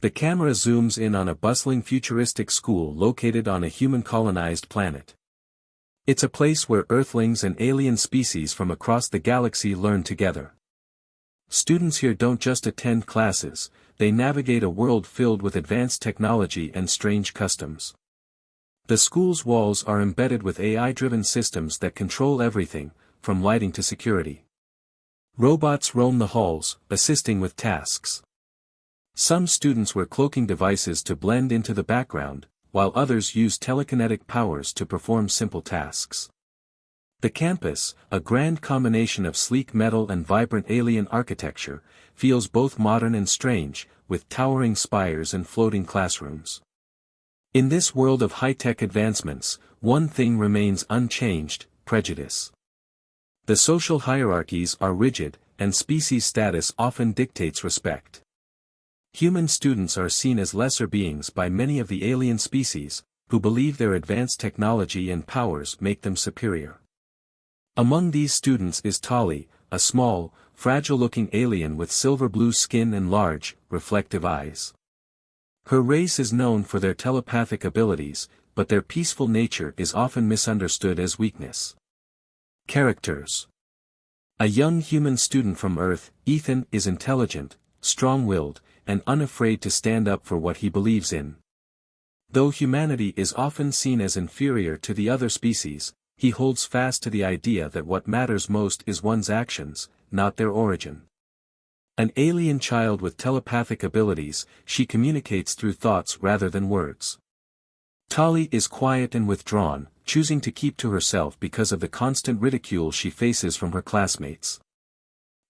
The camera zooms in on a bustling futuristic school located on a human-colonized planet. It's a place where Earthlings and alien species from across the galaxy learn together. Students here don't just attend classes, they navigate a world filled with advanced technology and strange customs. The school's walls are embedded with AI-driven systems that control everything, from lighting to security. Robots roam the halls, assisting with tasks. Some students wear cloaking devices to blend into the background, while others use telekinetic powers to perform simple tasks. The campus, a grand combination of sleek metal and vibrant alien architecture, feels both modern and strange, with towering spires and floating classrooms. In this world of high-tech advancements, one thing remains unchanged: prejudice. The social hierarchies are rigid, and species status often dictates respect. Human students are seen as lesser beings by many of the alien species, who believe their advanced technology and powers make them superior. Among these students is Tali, a small, fragile-looking alien with silver-blue skin and large, reflective eyes. Her race is known for their telepathic abilities, but their peaceful nature is often misunderstood as weakness. Characters. A young human student from Earth, Ethan is intelligent, strong-willed, and unafraid to stand up for what he believes in. Though humanity is often seen as inferior to the other species, he holds fast to the idea that what matters most is one's actions, not their origin. An alien child with telepathic abilities, she communicates through thoughts rather than words. Tali is quiet and withdrawn, choosing to keep to herself because of the constant ridicule she faces from her classmates.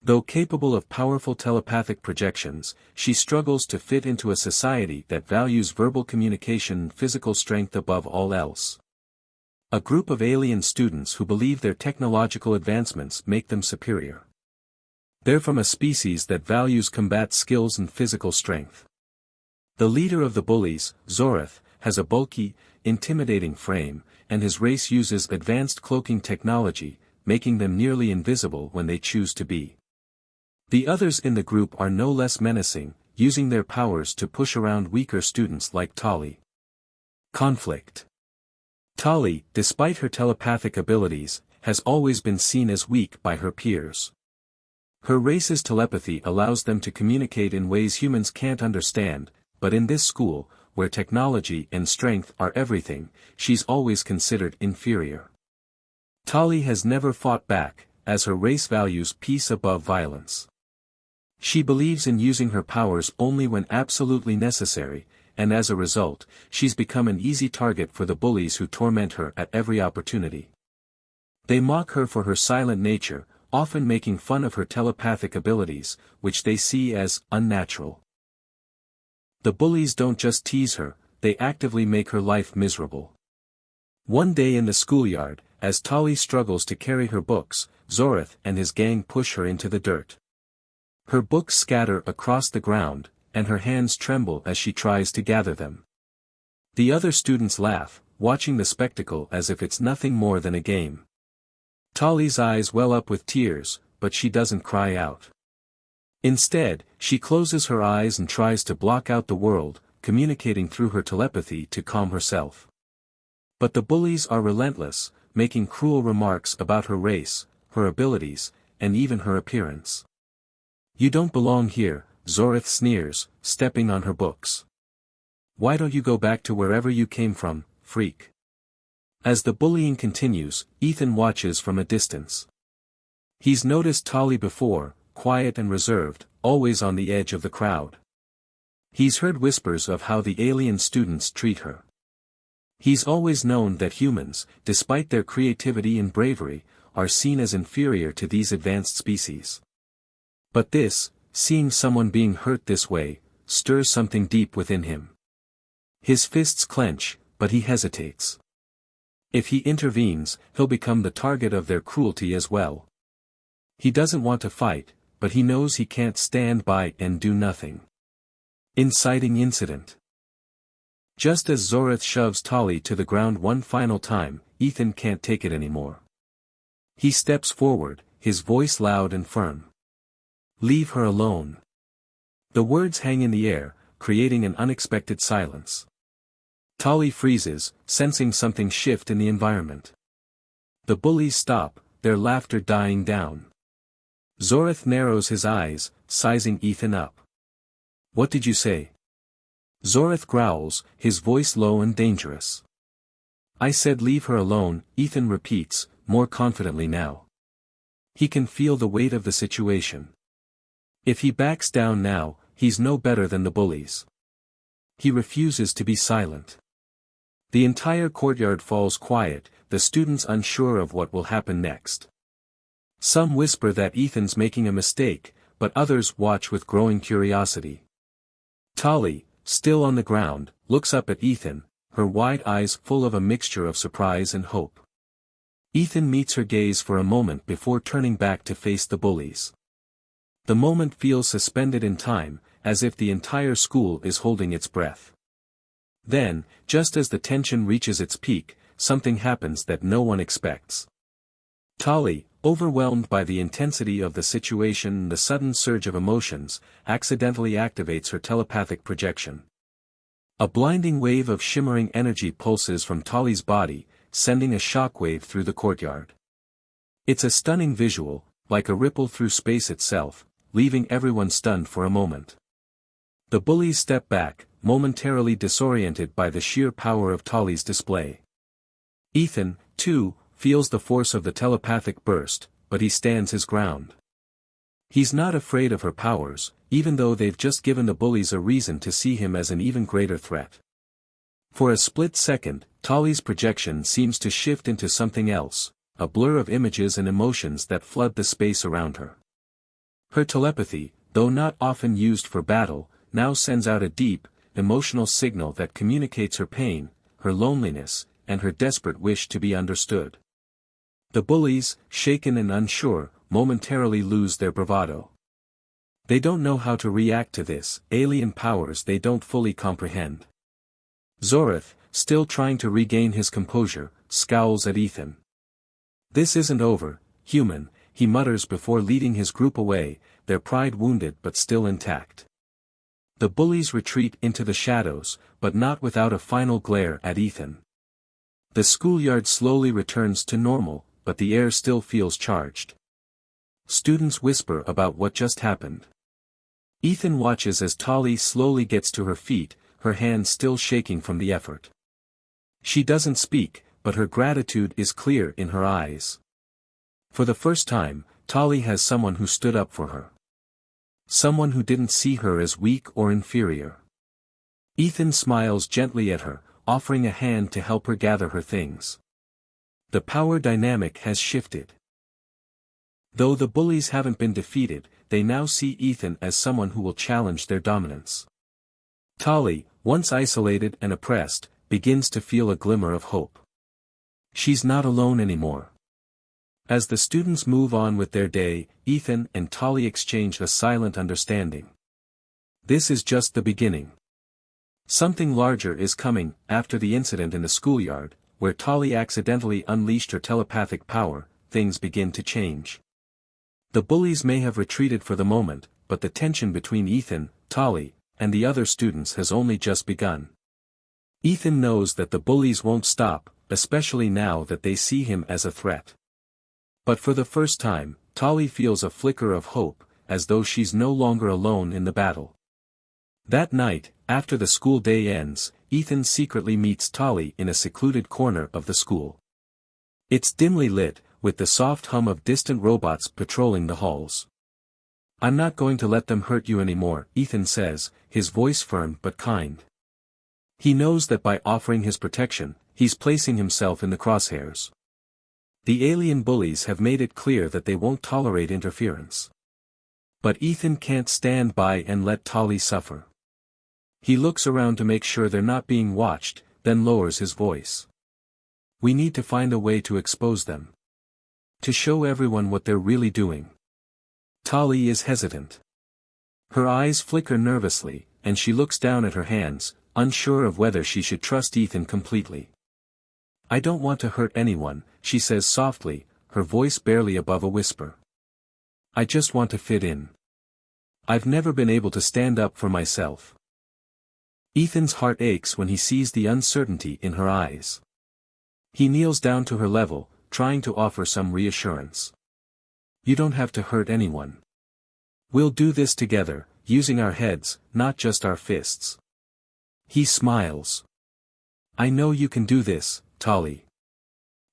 Though capable of powerful telepathic projections, she struggles to fit into a society that values verbal communication and physical strength above all else. A group of alien students who believe their technological advancements make them superior. They're from a species that values combat skills and physical strength. The leader of the bullies, Zorath, has a bulky, intimidating frame, and his race uses advanced cloaking technology, making them nearly invisible when they choose to be. The others in the group are no less menacing, using their powers to push around weaker students like Tali. Conflict. Tali, despite her telepathic abilities, has always been seen as weak by her peers. Her race's telepathy allows them to communicate in ways humans can't understand, but in this school, where technology and strength are everything, she's always considered inferior. Tali has never fought back, as her race values peace above violence. She believes in using her powers only when absolutely necessary, and as a result, she's become an easy target for the bullies who torment her at every opportunity. They mock her for her silent nature, often making fun of her telepathic abilities, which they see as unnatural. The bullies don't just tease her, they actively make her life miserable. One day in the schoolyard, as Tali struggles to carry her books, Zorath and his gang push her into the dirt. Her books scatter across the ground, and her hands tremble as she tries to gather them. The other students laugh, watching the spectacle as if it's nothing more than a game. Tali's eyes well up with tears, but she doesn't cry out. Instead, she closes her eyes and tries to block out the world, communicating through her telepathy to calm herself. But the bullies are relentless, making cruel remarks about her race, her abilities, and even her appearance. "You don't belong here," Zorath sneers, stepping on her books. "Why don't you go back to wherever you came from, freak?" As the bullying continues, Ethan watches from a distance. He's noticed Tali before, quiet and reserved, always on the edge of the crowd. He's heard whispers of how the alien students treat her. He's always known that humans, despite their creativity and bravery, are seen as inferior to these advanced species. But this, seeing someone being hurt this way, stirs something deep within him. His fists clench, but he hesitates. If he intervenes, he'll become the target of their cruelty as well. He doesn't want to fight, but he knows he can't stand by and do nothing. Inciting incident. Just as Zorath shoves Tali to the ground one final time, Ethan can't take it anymore. He steps forward, his voice loud and firm. "Leave her alone." The words hang in the air, creating an unexpected silence. Tali freezes, sensing something shift in the environment. The bullies stop, their laughter dying down. Zorith narrows his eyes, sizing Ethan up. "What did you say?" Zorith growls, his voice low and dangerous. "I said leave her alone," Ethan repeats, more confidently now. He can feel the weight of the situation. If he backs down now, he's no better than the bullies. He refuses to be silent. The entire courtyard falls quiet, the students unsure of what will happen next. Some whisper that Ethan's making a mistake, but others watch with growing curiosity. Tali, still on the ground, looks up at Ethan, her wide eyes full of a mixture of surprise and hope. Ethan meets her gaze for a moment before turning back to face the bullies. The moment feels suspended in time, as if the entire school is holding its breath. Then, just as the tension reaches its peak, something happens that no one expects. Tali, overwhelmed by the intensity of the situation and the sudden surge of emotions, accidentally activates her telepathic projection. A blinding wave of shimmering energy pulses from Tali's body, sending a shockwave through the courtyard. It's a stunning visual, like a ripple through space itself, leaving everyone stunned for a moment. The bullies step back, momentarily disoriented by the sheer power of Tali's display. Ethan, too, feels the force of the telepathic burst, but he stands his ground. He's not afraid of her powers, even though they've just given the bullies a reason to see him as an even greater threat. For a split second, Tali's projection seems to shift into something else, a blur of images and emotions that flood the space around her. Her telepathy, though not often used for battle, now sends out a deep, emotional signal that communicates her pain, her loneliness, and her desperate wish to be understood. The bullies, shaken and unsure, momentarily lose their bravado. They don't know how to react to this, alien powers they don't fully comprehend. Zorith, still trying to regain his composure, scowls at Ethan. "This isn't over, human," he mutters before leading his group away, their pride wounded but still intact. The bullies retreat into the shadows, but not without a final glare at Ethan. The schoolyard slowly returns to normal, but the air still feels charged. Students whisper about what just happened. Ethan watches as Tali slowly gets to her feet, her hands still shaking from the effort. She doesn't speak, but her gratitude is clear in her eyes. For the first time, Tali has someone who stood up for her. Someone who didn't see her as weak or inferior. Ethan smiles gently at her, offering a hand to help her gather her things. The power dynamic has shifted. Though the bullies haven't been defeated, they now see Ethan as someone who will challenge their dominance. Tali, once isolated and oppressed, begins to feel a glimmer of hope. She's not alone anymore. As the students move on with their day, Ethan and Tali exchange a silent understanding. This is just the beginning. Something larger is coming. After the incident in the schoolyard, where Tali accidentally unleashed her telepathic power, things begin to change. The bullies may have retreated for the moment, but the tension between Ethan, Tali, and the other students has only just begun. Ethan knows that the bullies won't stop, especially now that they see him as a threat. But for the first time, Tali feels a flicker of hope, as though she's no longer alone in the battle. That night, after the school day ends, Ethan secretly meets Tali in a secluded corner of the school. It's dimly lit, with the soft hum of distant robots patrolling the halls. "I'm not going to let them hurt you anymore," Ethan says, his voice firm but kind. He knows that by offering his protection, he's placing himself in the crosshairs. The alien bullies have made it clear that they won't tolerate interference. But Ethan can't stand by and let Tali suffer. He looks around to make sure they're not being watched, then lowers his voice. "We need to find a way to expose them. To show everyone what they're really doing." Tali is hesitant. Her eyes flicker nervously, and she looks down at her hands, unsure of whether she should trust Ethan completely. "I don't want to hurt anyone," she says softly, her voice barely above a whisper. "I just want to fit in. I've never been able to stand up for myself." Ethan's heart aches when he sees the uncertainty in her eyes. He kneels down to her level, trying to offer some reassurance. You don't have to hurt anyone. We'll do this together, using our heads, not just our fists. He smiles. I know you can do this, Tali.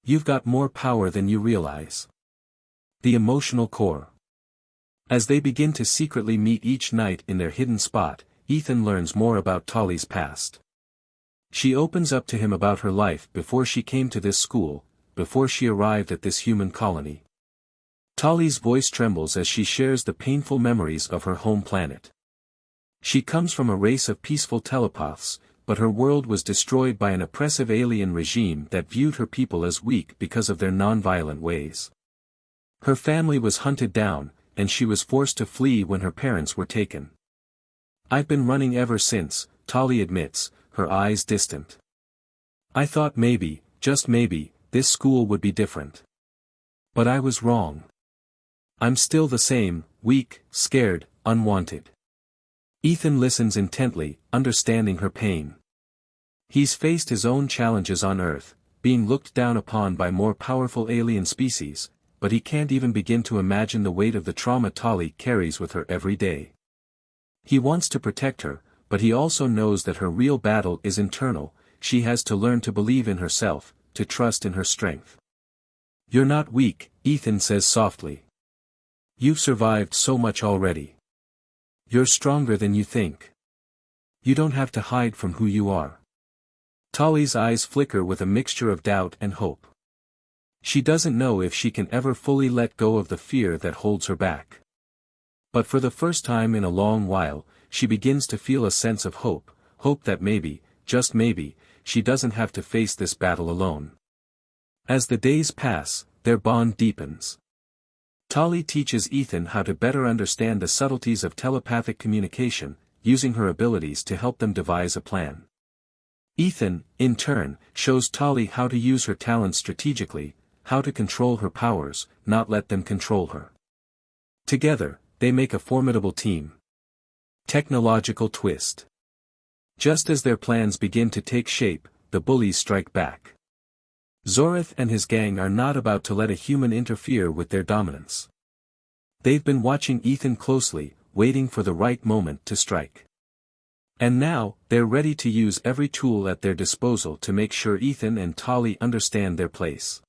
You've got more power than you realize. The emotional core. As they begin to secretly meet each night in their hidden spot, Ethan learns more about Tali's past. She opens up to him about her life before she came to this school, before she arrived at this human colony. Tali's voice trembles as she shares the painful memories of her home planet. She comes from a race of peaceful telepaths, but her world was destroyed by an oppressive alien regime that viewed her people as weak because of their non-violent ways. Her family was hunted down, and she was forced to flee when her parents were taken. I've been running ever since, Tali admits, her eyes distant. I thought maybe, just maybe, this school would be different. But I was wrong. I'm still the same, weak, scared, unwanted. Ethan listens intently, understanding her pain. He's faced his own challenges on Earth, being looked down upon by more powerful alien species, but he can't even begin to imagine the weight of the trauma Tali carries with her every day. He wants to protect her, but he also knows that her real battle is internal. She has to learn to believe in herself, to trust in her strength. You're not weak, Ethan says softly. You've survived so much already. You're stronger than you think. You don't have to hide from who you are. Tali's eyes flicker with a mixture of doubt and hope. She doesn't know if she can ever fully let go of the fear that holds her back. But for the first time in a long while, she begins to feel a sense of hope, hope that maybe, just maybe, she doesn't have to face this battle alone. As the days pass, their bond deepens. Tali teaches Ethan how to better understand the subtleties of telepathic communication, using her abilities to help them devise a plan. Ethan, in turn, shows Tali how to use her talents strategically, how to control her powers, not let them control her. Together, they make a formidable team. Technological twist. Just as their plans begin to take shape, the bullies strike back. Zorith and his gang are not about to let a human interfere with their dominance. They've been watching Ethan closely, waiting for the right moment to strike. And now, they're ready to use every tool at their disposal to make sure Ethan and Tali understand their place.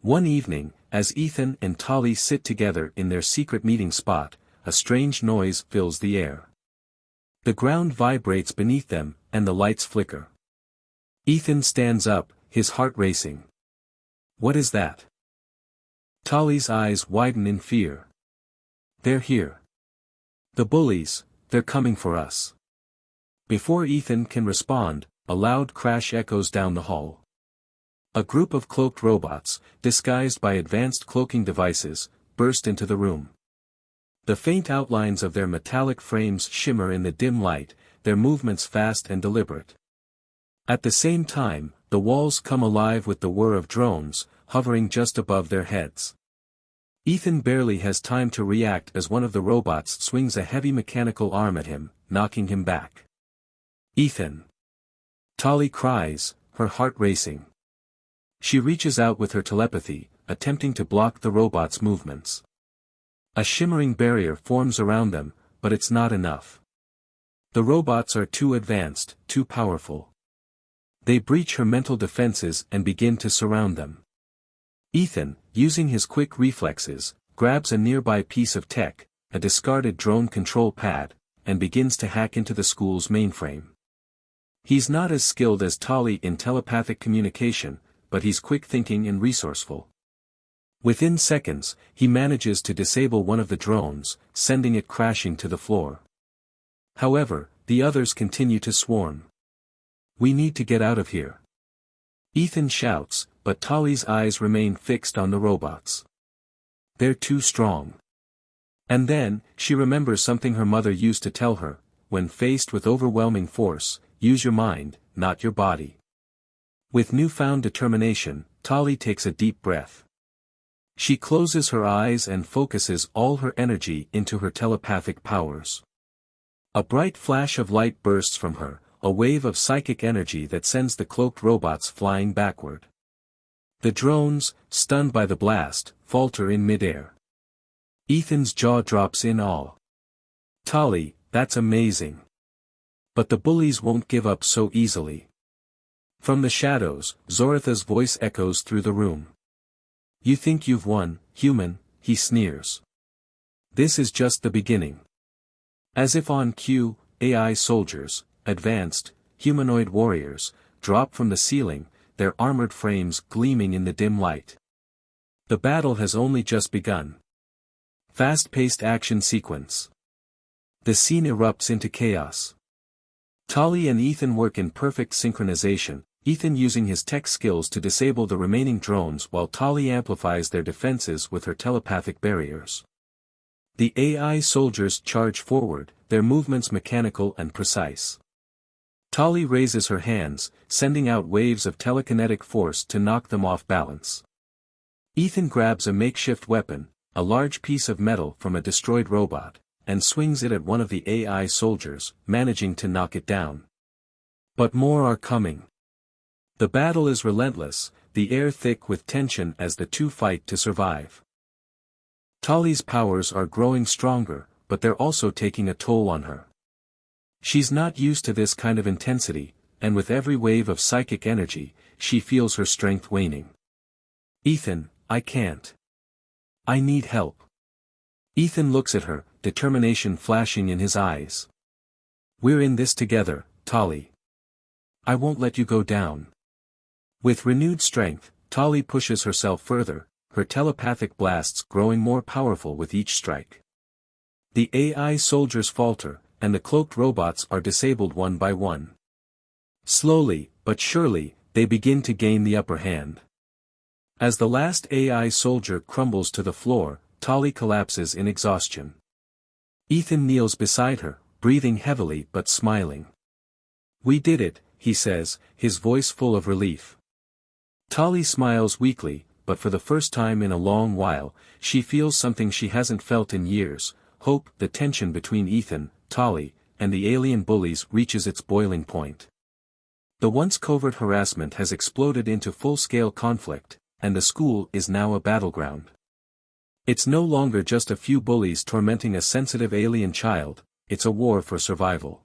One evening, as Ethan and Tali sit together in their secret meeting spot, a strange noise fills the air. The ground vibrates beneath them, and the lights flicker. Ethan stands up, his heart racing. What is that? Tali's eyes widen in fear. They're here. The bullies, they're coming for us. Before Ethan can respond, a loud crash echoes down the hall. A group of cloaked robots, disguised by advanced cloaking devices, burst into the room. The faint outlines of their metallic frames shimmer in the dim light, their movements fast and deliberate. At the same time, the walls come alive with the whir of drones, hovering just above their heads. Ethan barely has time to react as one of the robots swings a heavy mechanical arm at him, knocking him back. Ethan! Tali cries, her heart racing. She reaches out with her telepathy, attempting to block the robot's movements. A shimmering barrier forms around them, but it's not enough. The robots are too advanced, too powerful. They breach her mental defenses and begin to surround them. Ethan, using his quick reflexes, grabs a nearby piece of tech, a discarded drone control pad, and begins to hack into the school's mainframe. He's not as skilled as Tali in telepathic communication, but he's quick-thinking and resourceful. Within seconds, he manages to disable one of the drones, sending it crashing to the floor. However, the others continue to swarm. We need to get out of here. Ethan shouts, but Tali's eyes remain fixed on the robots. They're too strong. And then, she remembers something her mother used to tell her: when faced with overwhelming force, use your mind, not your body. With newfound determination, Tali takes a deep breath. She closes her eyes and focuses all her energy into her telepathic powers. A bright flash of light bursts from her, a wave of psychic energy that sends the cloaked robots flying backward. The drones, stunned by the blast, falter in midair. Ethan's jaw drops in awe. "Tali, that's amazing. But the bullies won't give up so easily." From the shadows, Zoratha's voice echoes through the room. "You think you've won, human," he sneers. "This is just the beginning." As if on cue, AI soldiers, advanced, humanoid warriors, drop from the ceiling, their armored frames gleaming in the dim light. The battle has only just begun. Fast-paced action sequence. The scene erupts into chaos. Tali and Ethan work in perfect synchronization, Ethan using his tech skills to disable the remaining drones while Tali amplifies their defenses with her telepathic barriers. The AI soldiers charge forward, their movements mechanical and precise. Tali raises her hands, sending out waves of telekinetic force to knock them off balance. Ethan grabs a makeshift weapon, a large piece of metal from a destroyed robot, and swings it at one of the AI soldiers, managing to knock it down. But more are coming. The battle is relentless, the air thick with tension as the two fight to survive. Tali's powers are growing stronger, but they're also taking a toll on her. She's not used to this kind of intensity, and with every wave of psychic energy, she feels her strength waning. "Ethan, I can't. I need help." Ethan looks at her, determination flashing in his eyes. "We're in this together, Tali. I won't let you go down." With renewed strength, Tali pushes herself further, her telepathic blasts growing more powerful with each strike. The AI soldiers falter, and the cloaked robots are disabled one by one. Slowly, but surely, they begin to gain the upper hand. As the last AI soldier crumbles to the floor, Tali collapses in exhaustion. Ethan kneels beside her, breathing heavily but smiling. "We did it," he says, his voice full of relief. Tali smiles weakly, but for the first time in a long while, she feels something she hasn't felt in years, hope. The tension between Ethan, Tali, and the alien bullies reaches its boiling point. The once covert harassment has exploded into full-scale conflict, and the school is now a battleground. It's no longer just a few bullies tormenting a sensitive alien child, it's a war for survival.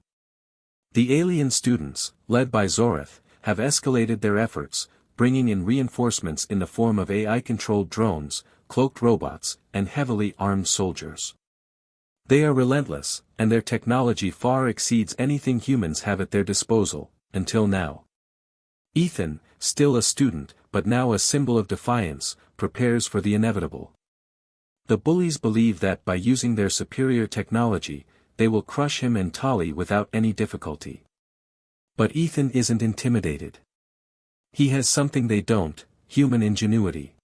The alien students, led by Zorath, have escalated their efforts, bringing in reinforcements in the form of AI-controlled drones, cloaked robots, and heavily armed soldiers. They are relentless, and their technology far exceeds anything humans have at their disposal, until now. Ethan, still a student, but now a symbol of defiance, prepares for the inevitable. The bullies believe that by using their superior technology, they will crush him and Tali without any difficulty. But Ethan isn't intimidated. He has something they don't, human ingenuity.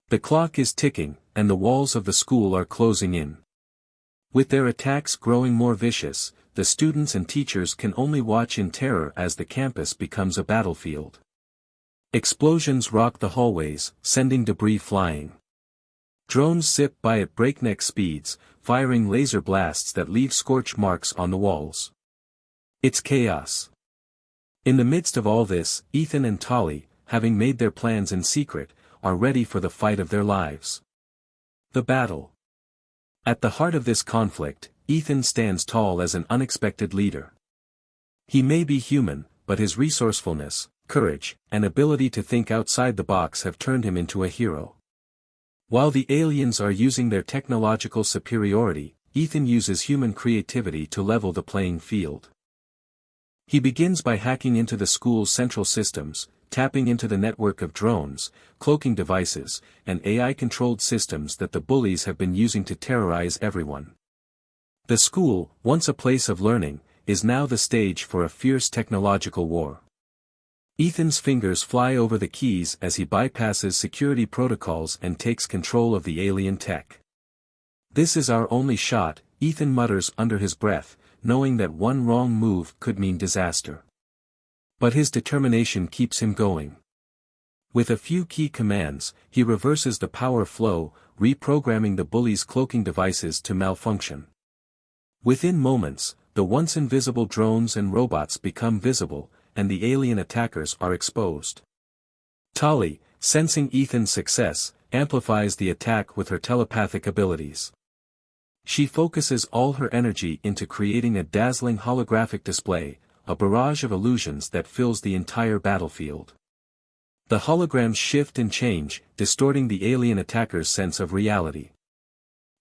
The clock is ticking, and the walls of the school are closing in. With their attacks growing more vicious, the students and teachers can only watch in terror as the campus becomes a battlefield. Explosions rock the hallways, sending debris flying. Drones zip by at breakneck speeds, firing laser blasts that leave scorch marks on the walls. It's chaos. In the midst of all this, Ethan and Tali, having made their plans in secret, are ready for the fight of their lives. The battle. At the heart of this conflict, Ethan stands tall as an unexpected leader. He may be human, but his resourcefulness, courage, and ability to think outside the box have turned him into a hero. While the aliens are using their technological superiority, Ethan uses human creativity to level the playing field. He begins by hacking into the school's central systems, tapping into the network of drones, cloaking devices, and AI-controlled systems that the bullies have been using to terrorize everyone. The school, once a place of learning, is now the stage for a fierce technological war. Ethan's fingers fly over the keys as he bypasses security protocols and takes control of the alien tech. "This is our only shot," Ethan mutters under his breath, knowing that one wrong move could mean disaster. But his determination keeps him going. With a few key commands, he reverses the power flow, reprogramming the bullies' cloaking devices to malfunction. Within moments, the once invisible drones and robots become visible, and the alien attackers are exposed. Tali, sensing Ethan's success, amplifies the attack with her telepathic abilities. She focuses all her energy into creating a dazzling holographic display, a barrage of illusions that fills the entire battlefield. The holograms shift and change, distorting the alien attackers' sense of reality.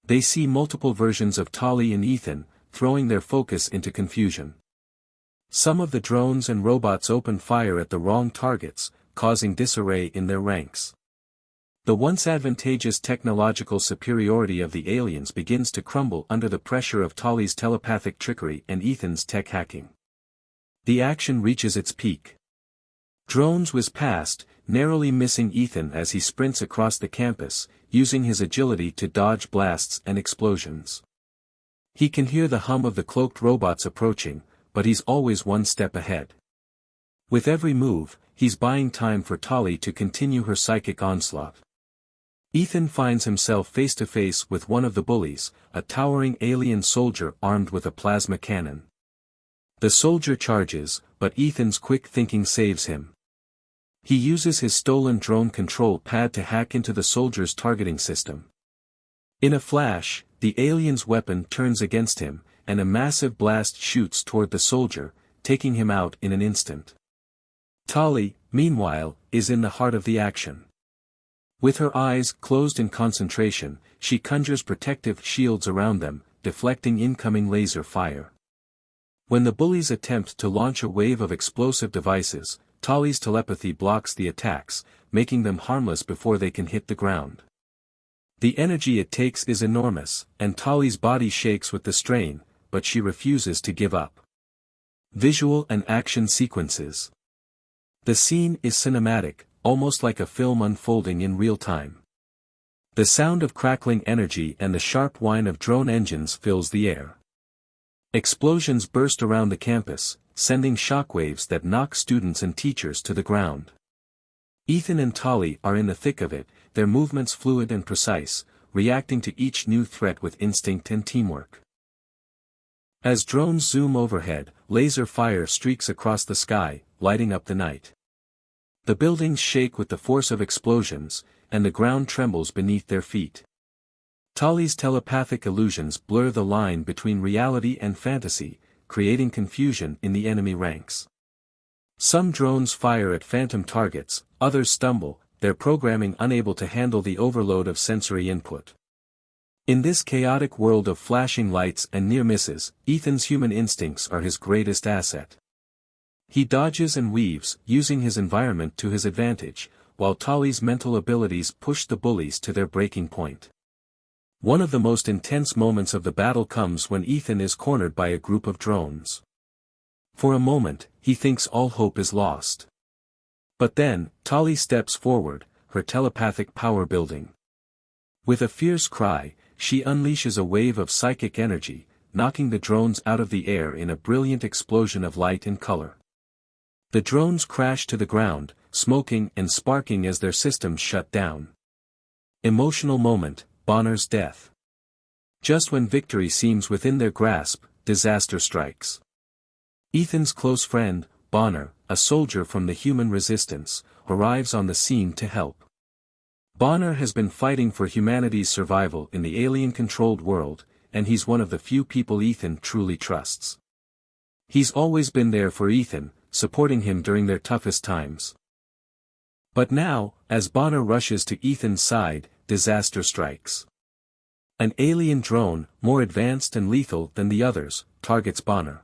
They see multiple versions of Tali and Ethan, throwing their focus into confusion. Some of the drones and robots open fire at the wrong targets, causing disarray in their ranks. The once advantageous technological superiority of the aliens begins to crumble under the pressure of Tali's telepathic trickery and Ethan's tech hacking. The action reaches its peak. Drones whiz past, narrowly missing Ethan as he sprints across the campus, using his agility to dodge blasts and explosions. He can hear the hum of the cloaked robots approaching, but he's always one step ahead. With every move, he's buying time for Tali to continue her psychic onslaught. Ethan finds himself face to face with one of the bullies, a towering alien soldier armed with a plasma cannon. The soldier charges, but Ethan's quick thinking saves him. He uses his stolen drone control pad to hack into the soldier's targeting system. In a flash, the alien's weapon turns against him, and a massive blast shoots toward the soldier, taking him out in an instant. Tali, meanwhile, is in the heart of the action. With her eyes closed in concentration, she conjures protective shields around them, deflecting incoming laser fire. When the bullies attempt to launch a wave of explosive devices, Tali's telepathy blocks the attacks, making them harmless before they can hit the ground. The energy it takes is enormous, and Tali's body shakes with the strain, but she refuses to give up. Visual and action sequences. The scene is cinematic, almost like a film unfolding in real time. The sound of crackling energy and the sharp whine of drone engines fills the air. Explosions burst around the campus, sending shockwaves that knock students and teachers to the ground. Ethan and Tali are in the thick of it, their movements fluid and precise, reacting to each new threat with instinct and teamwork. As drones zoom overhead, laser fire streaks across the sky, lighting up the night. The buildings shake with the force of explosions, and the ground trembles beneath their feet. Tali's telepathic illusions blur the line between reality and fantasy, creating confusion in the enemy ranks. Some drones fire at phantom targets, others stumble, their programming unable to handle the overload of sensory input. In this chaotic world of flashing lights and near misses, Ethan's human instincts are his greatest asset. He dodges and weaves, using his environment to his advantage, while Tali's mental abilities push the bullies to their breaking point. One of the most intense moments of the battle comes when Ethan is cornered by a group of drones. For a moment, he thinks all hope is lost. But then, Tali steps forward, her telepathic power building. With a fierce cry, she unleashes a wave of psychic energy, knocking the drones out of the air in a brilliant explosion of light and color. The drones crash to the ground, smoking and sparking as their systems shut down. Emotional moment, Bonner's death. Just when victory seems within their grasp, disaster strikes. Ethan's close friend, Bonner, a soldier from the human resistance, arrives on the scene to help. Bonner has been fighting for humanity's survival in the alien-controlled world, and he's one of the few people Ethan truly trusts. He's always been there for Ethan, supporting him during their toughest times. But now, as Bonner rushes to Ethan's side, disaster strikes. An alien drone, more advanced and lethal than the others, targets Bonner.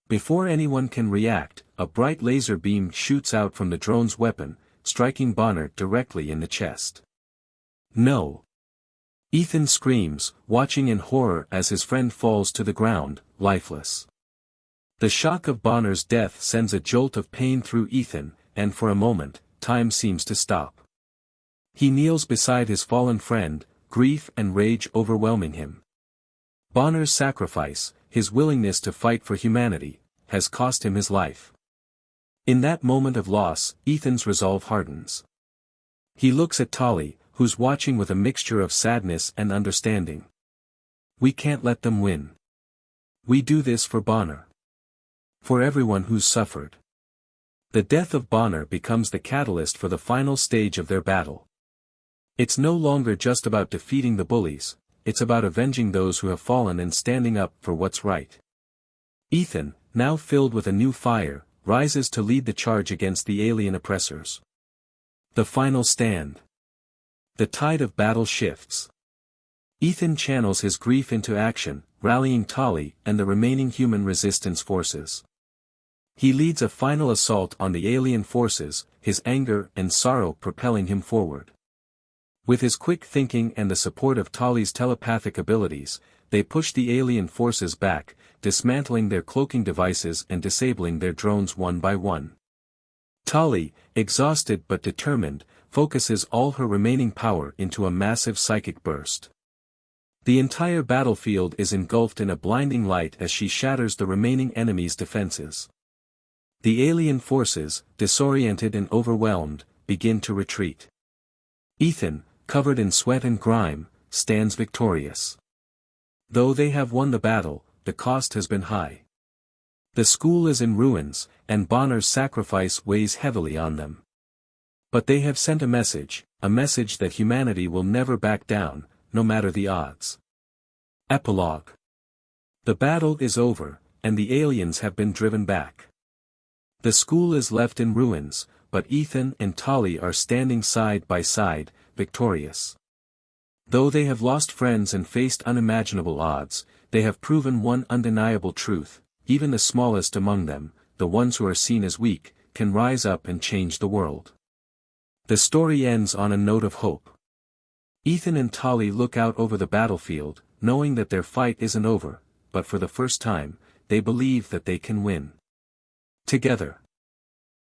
Before anyone can react, a bright laser beam shoots out from the drone's weapon, striking Bonner directly in the chest. No! Ethan screams, watching in horror as his friend falls to the ground, lifeless. The shock of Bonner's death sends a jolt of pain through Ethan, and for a moment, time seems to stop. He kneels beside his fallen friend, grief and rage overwhelming him. Bonner's sacrifice, his willingness to fight for humanity, has cost him his life. In that moment of loss, Ethan's resolve hardens. He looks at Tali, who's watching with a mixture of sadness and understanding. We can't let them win. We do this for Bonner. For everyone who's suffered. The death of Bonner becomes the catalyst for the final stage of their battle. It's no longer just about defeating the bullies, it's about avenging those who have fallen and standing up for what's right. Ethan, now filled with a new fire, rises to lead the charge against the alien oppressors. The final stand. The tide of battle shifts. Ethan channels his grief into action, rallying Tali and the remaining human resistance forces. He leads a final assault on the alien forces, his anger and sorrow propelling him forward. With his quick thinking and the support of Tali's telepathic abilities, they push the alien forces back, dismantling their cloaking devices and disabling their drones one by one. Tali, exhausted but determined, focuses all her remaining power into a massive psychic burst. The entire battlefield is engulfed in a blinding light as she shatters the remaining enemy's defenses. The alien forces, disoriented and overwhelmed, begin to retreat. Ethan, covered in sweat and grime, stands victorious. Though they have won the battle, the cost has been high. The school is in ruins, and Bonner's sacrifice weighs heavily on them. But they have sent a message that humanity will never back down, no matter the odds. Epilogue. The battle is over, and the aliens have been driven back. The school is left in ruins, but Ethan and Tali are standing side by side, victorious. Though they have lost friends and faced unimaginable odds, they have proven one undeniable truth: even the smallest among them, the ones who are seen as weak, can rise up and change the world. The story ends on a note of hope. Ethan and Tali look out over the battlefield, knowing that their fight isn't over, but for the first time, they believe that they can win. Together.